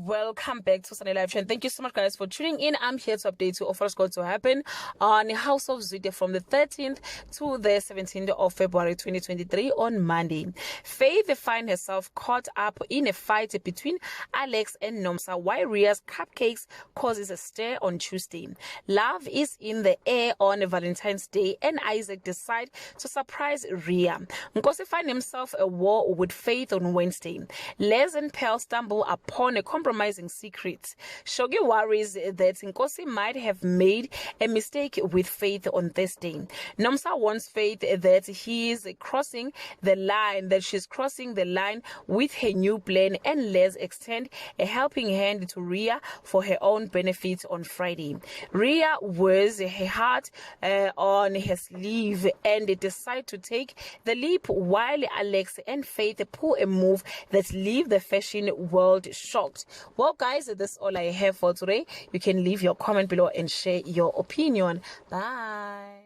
welcome back to Sunday Live Trend. Thank you so much, guys, for tuning in. I'm here to update you of what's going to happen on the House of Zwide from the 13th to the 17th of February 2023 on Monday. Faith finds herself caught up in a fight between Alex and Nomsa, while Ria's cupcakes causes a stir on Tuesday. Love is in the air on Valentine's Day, and Isaac decides to surprise Ria. Nkosi finds himself a war with Faith on Wednesday. Les and Pearl stumble upon a compromising secret. Shogi worries that Nkosi might have made a mistake with Faith on Thursday. Nomsa warns Faith that she's crossing the line with her new plan, and Les extend a helping hand to Ria for her own benefit on Friday. Ria wears her heart on her sleeve and decide to take the leap, while Alex and Faith pull a move that leave the fashion world shocked. Well, guys, that's all I have for today. You can leave your comment below and share your opinion. Bye.